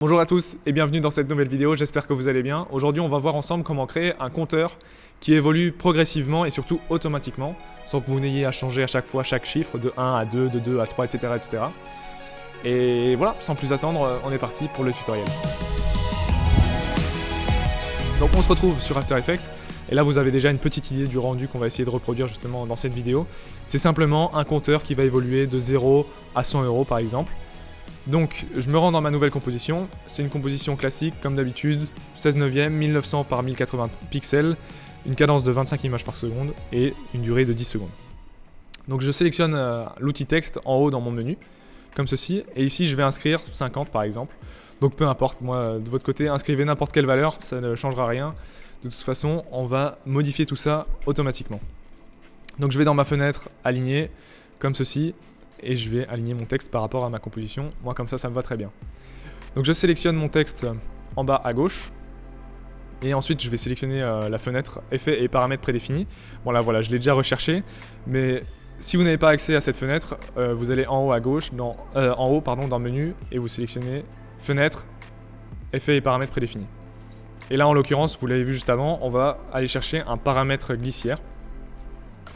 Bonjour à tous et bienvenue dans cette nouvelle vidéo, j'espère que vous allez bien. Aujourd'hui on va voir ensemble comment créer un compteur qui évolue progressivement et surtout automatiquement, sans que vous n'ayez à changer à chaque fois chaque chiffre de 1 à 2, de 2 à 3, etc. etc. Et voilà, sans plus attendre, on est parti pour le tutoriel. Donc on se retrouve sur After Effects, et là vous avez déjà une petite idée du rendu qu'on va essayer de reproduire justement dans cette vidéo. C'est simplement un compteur qui va évoluer de 0 à 100 € par exemple. Donc je me rends dans ma nouvelle composition, c'est une composition classique comme d'habitude, 16 neuvième, 1900 par 1080 pixels, une cadence de 25 images par seconde et une durée de 10 secondes. Donc je sélectionne l'outil texte en haut dans mon menu, comme ceci, et ici je vais inscrire 50 par exemple. Donc peu importe, moi de votre côté, inscrivez n'importe quelle valeur, ça ne changera rien. De toute façon, on va modifier tout ça automatiquement. Donc je vais dans ma fenêtre aligner, comme ceci, et je vais aligner mon texte par rapport à ma composition. Moi comme ça me va très bien. Donc je sélectionne mon texte en bas à gauche, et ensuite je vais sélectionner la fenêtre effets et paramètres prédéfinis. Bon là voilà, je l'ai déjà recherché, mais si vous n'avez pas accès à cette fenêtre, vous allez en haut à gauche, dans le menu, et vous sélectionnez fenêtre, effets et paramètres prédéfinis. Et là en l'occurrence, vous l'avez vu juste avant, on va aller chercher un paramètre glissière,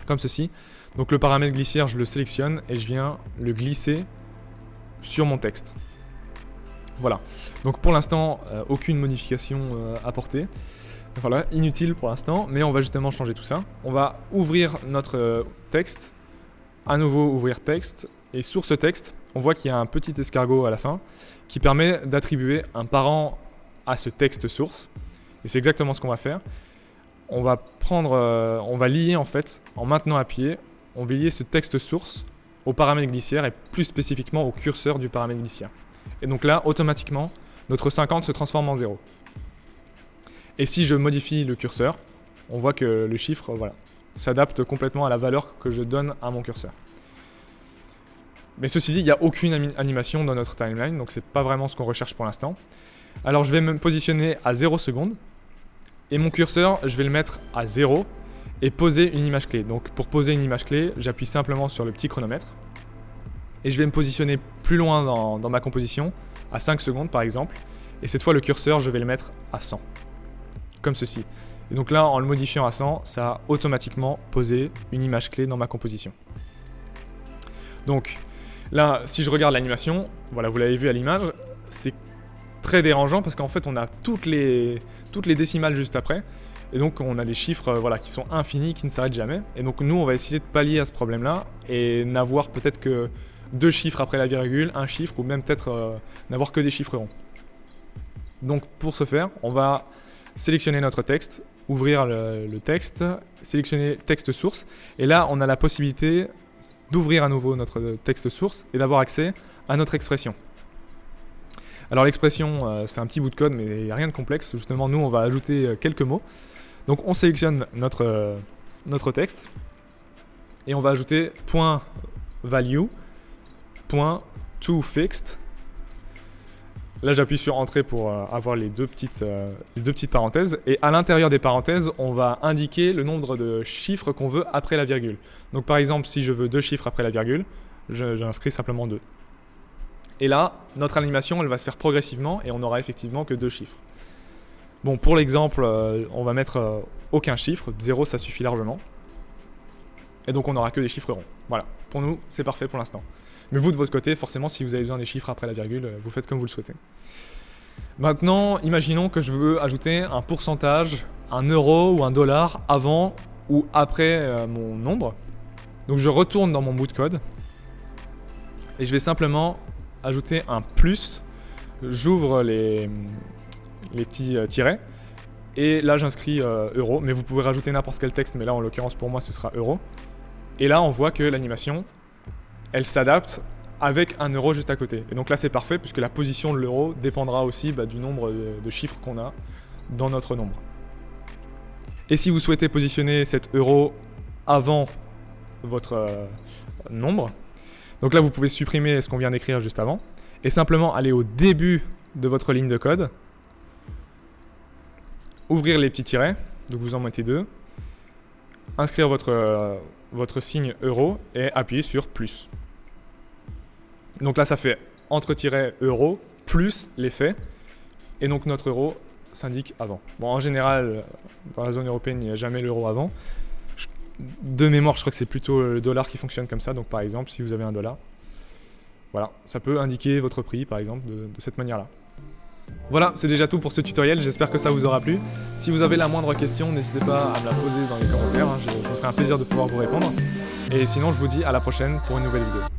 comme ceci. Donc le paramètre glissière, je le sélectionne et je viens le glisser sur mon texte. Voilà. Donc pour l'instant, aucune modification apportée. Voilà, inutile pour l'instant, mais on va justement changer tout ça. On va ouvrir notre texte, à nouveau ouvrir texte, et sur ce texte, on voit qu'il y a un petit escargot à la fin qui permet d'attribuer un parent à ce texte source. Et c'est exactement ce qu'on va faire. On va lier en fait, en maintenant appuyé, on va lier ce texte source au paramètre glissière et plus spécifiquement au curseur du paramètre glissière. Et donc là, automatiquement, notre 50 se transforme en 0. Et si je modifie le curseur, on voit que le chiffre s'adapte complètement à la valeur que je donne à mon curseur. Mais ceci dit, il n'y a aucune animation dans notre timeline, donc c'est pas vraiment ce qu'on recherche pour l'instant. Alors je vais me positionner à 0 secondes, et mon curseur, je vais le mettre à 0, et poser une image clé. Donc pour poser une image clé, j'appuie simplement sur le petit chronomètre, et je vais me positionner plus loin dans ma composition, à 5 secondes par exemple, et cette fois le curseur, je vais le mettre à 100, comme ceci. Et donc là, en le modifiant à 100, ça a automatiquement posé une image clé dans ma composition. Donc là, si je regarde l'animation, voilà, vous l'avez vu à l'image, c'est très dérangeant parce qu'en fait on a toutes les décimales juste après, et donc on a des chiffres qui sont infinis, qui ne s'arrêtent jamais. Et donc nous on va essayer de pallier à ce problème là et n'avoir peut-être que 2 chiffres après la virgule, un chiffre, ou même peut-être n'avoir que des chiffres ronds. Donc pour ce faire, on va sélectionner notre texte, ouvrir le texte, sélectionner texte source, et là on a la possibilité d'ouvrir à nouveau notre texte source et d'avoir accès à notre expression. Alors l'expression, c'est un petit bout de code, mais il n'y a rien de complexe. Justement, nous, on va ajouter quelques mots. Donc on sélectionne notre texte, et on va ajouter .value, .toFixed. Là, j'appuie sur Entrée pour avoir les deux petites parenthèses. Et à l'intérieur des parenthèses, on va indiquer le nombre de chiffres qu'on veut après la virgule. Donc par exemple, si je veux 2 chiffres après la virgule, j'inscris simplement 2. Et là, notre animation, elle va se faire progressivement et on n'aura effectivement que 2 chiffres. Bon, pour l'exemple, on va mettre aucun chiffre, 0 ça suffit largement. Et donc on n'aura que des chiffres ronds. Voilà, pour nous, c'est parfait pour l'instant. Mais vous, de votre côté, forcément, si vous avez besoin des chiffres après la virgule, vous faites comme vous le souhaitez. Maintenant, imaginons que je veux ajouter un pourcentage, un euro ou un dollar avant ou après mon nombre. Donc je retourne dans mon bout de code et je vais simplement ajouter un plus. J'ouvre les petits tirets et là j'inscris euro, mais vous pouvez rajouter n'importe quel texte, mais là en l'occurrence pour moi ce sera euro. Et là on voit que l'animation, elle s'adapte avec un euro juste à côté. Et donc là c'est parfait puisque la position de l'euro dépendra aussi du nombre de chiffres qu'on a dans notre nombre. Et si vous souhaitez positionner cet euro avant votre nombre, donc là vous pouvez supprimer ce qu'on vient d'écrire juste avant et simplement aller au début de votre ligne de code, ouvrir les petits tirets, donc vous en mettez 2, inscrire votre signe euro et appuyer sur plus. Donc là ça fait entre-euro plus l'effet, Et donc notre euro s'indique avant. Bon, en général, dans la zone européenne, il n'y a jamais l'euro avant. De mémoire, je crois que c'est plutôt le dollar qui fonctionne comme ça. Donc par exemple, si vous avez un dollar, voilà, ça peut indiquer votre prix, par exemple, de cette manière-là. Voilà, c'est déjà tout pour ce tutoriel, j'espère que ça vous aura plu. Si vous avez la moindre question, n'hésitez pas à me la poser dans les commentaires, je me ferai un plaisir de pouvoir vous répondre. Et sinon, je vous dis à la prochaine pour une nouvelle vidéo.